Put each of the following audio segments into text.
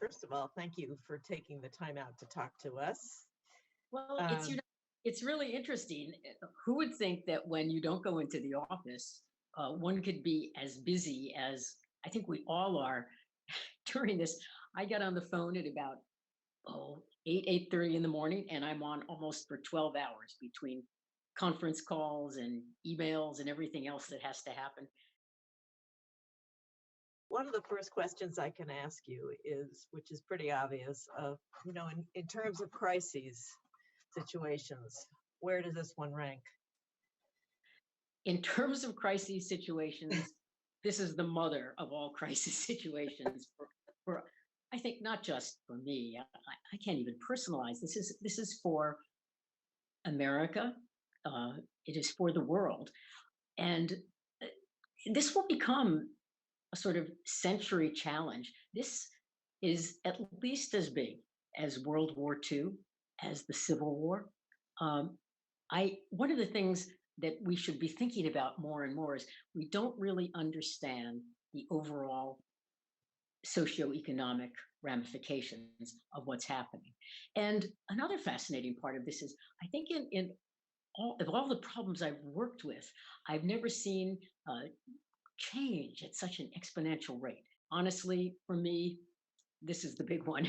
first of all, thank you for taking the time out to talk to us. Well, it's really interesting. Who would think that when you don't go into the office, one could be as busy as I think we all are during this. I got on the phone at about 8:30 in the morning, and I'm on almost for 12 hours between conference calls and emails and everything else that has to happen. One of the first questions I can ask you is, which is pretty obvious, in terms of crises situations, where does this one rank? In terms of crisis situations, this is the mother of all crisis situations for I think not just for me. I can't even personalize. This is for America. It is for the world, and this will become a sort of century challenge. This is at least as big as World War II, as the Civil War. One of the things that we should be thinking about more and more is we don't really understand the overall socioeconomic ramifications of what's happening. And another fascinating part of this is I think in all the problems I've worked with, I've never seen change at such an exponential rate. Honestly, for me, this is the big one.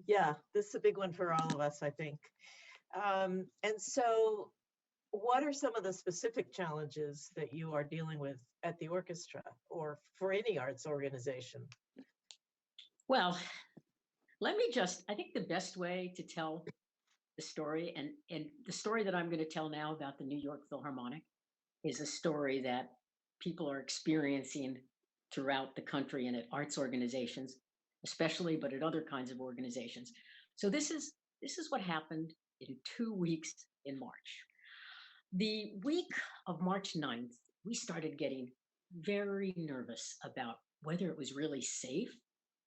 Yeah, this is a big one for all of us, I think. And so what are some of the specific challenges that you are dealing with at the orchestra or for any arts organization? Well, I think the best way to tell the story, and the story that I'm going to tell now about the New York Philharmonic is a story that people are experiencing throughout the country and at arts organizations, especially, but at other kinds of organizations. So this is what happened in 2 weeks in March. The week of March 9th, we started getting very nervous about whether it was really safe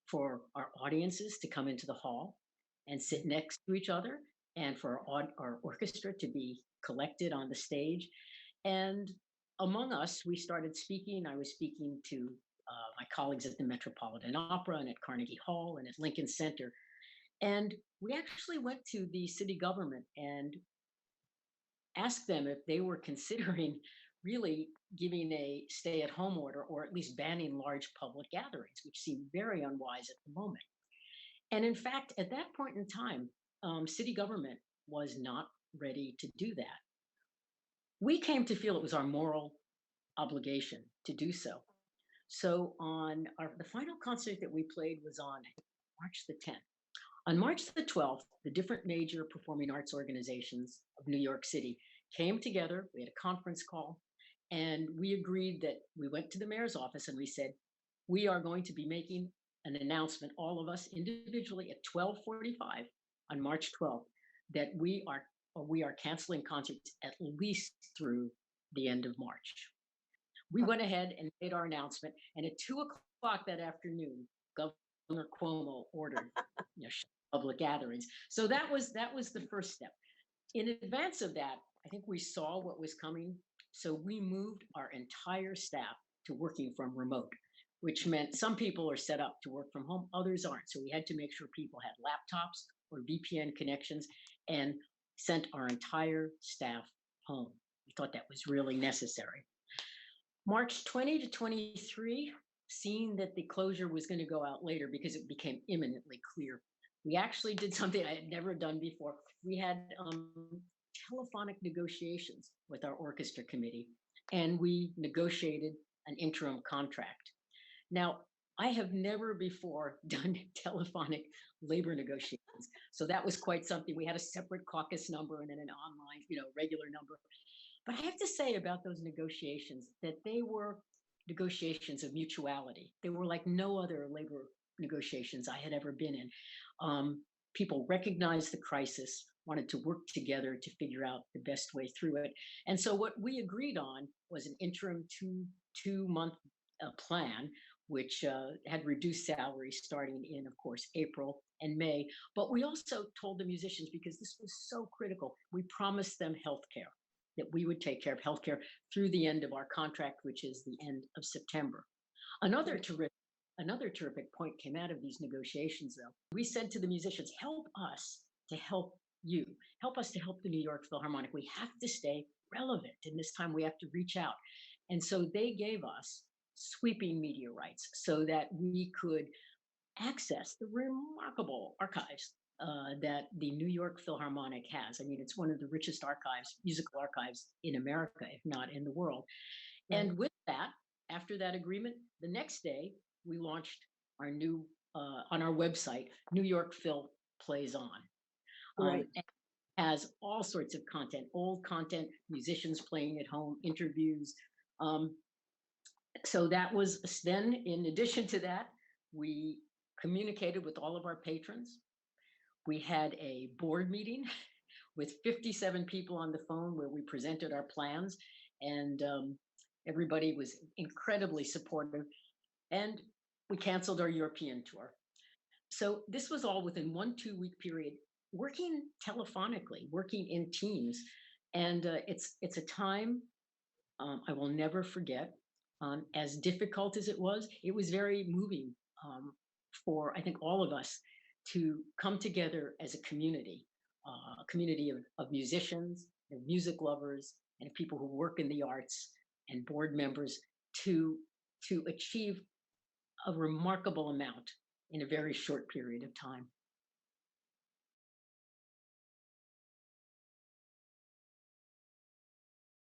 for our audiences to come into the hall and sit next to each other, and for our orchestra to be collected on the stage. And among us, we started speaking. I was speaking to my colleagues at the Metropolitan Opera and at Carnegie Hall and at Lincoln Center. And we actually went to the city government and asked them if they were considering really giving a stay-at-home order or at least banning large public gatherings, which seemed very unwise at the moment. And in fact, at that point in time, city government was not ready to do that. We came to feel it was our moral obligation to do so. So on the final concert that we played was on March the 10th. On March the 12th, the different major performing arts organizations of New York City came together. We had a conference call, and we agreed that we went to the mayor's office and we said, we are going to be making an announcement, all of us individually at 12:45 on March 12th, that we are canceling concerts at least through the end of March. We went ahead and made our announcement, and at 2:00 that afternoon, Governor Cuomo ordered public gatherings. So that was the first step. In advance of that, I think we saw what was coming, so we moved our entire staff to working from remote, which meant some people are set up to work from home, others aren't. So we had to make sure people had laptops or VPN connections and sent our entire staff home. We thought that was really necessary. March 20 to 23, seeing that the closure was going to go out later because it became imminently clear, we actually did something I had never done before. We had telephonic negotiations with our orchestra committee, and we negotiated an interim contract. Now, I have never before done telephonic labor negotiations, so that was quite something. We had a separate caucus number and then an online, regular number. But I have to say about those negotiations that they were negotiations of mutuality. They were like no other labor negotiations I had ever been in. People recognized the crisis, wanted to work together to figure out the best way through it. And so what we agreed on was an interim two-month plan, which had reduced salaries starting in, of course, April and May. But we also told the musicians, because this was so critical, we promised them health care, that we would take care of healthcare through the end of our contract, which is the end of September. Another terrific another terrific point came out of these negotiations, though. We said to the musicians, help us to help you, help us to help the New York Philharmonic. We have to stay relevant. And this time we have to reach out. And so they gave us sweeping media rights so that we could access the remarkable archives that the New York Philharmonic has. I mean, it's one of the richest archives, musical archives in America, if not in the world. Right. And with that, after that agreement, the next day we launched our new on our website, New York Phil Plays On. Right. And has all sorts of content, old content, musicians playing at home, interviews. Um, so that was then, in addition to that, we communicated with all of our patrons. We had a board meeting with 57 people on the phone where we presented our plans, and everybody was incredibly supportive. And we canceled our European tour. So this was all within 1 2 week period, working telephonically, working in teams, and it's a time I will never forget. As difficult as it was very moving for I think all of us to come together as a community of musicians, of music lovers, and of people who work in the arts and board members to to achieve a remarkable amount in a very short period of time.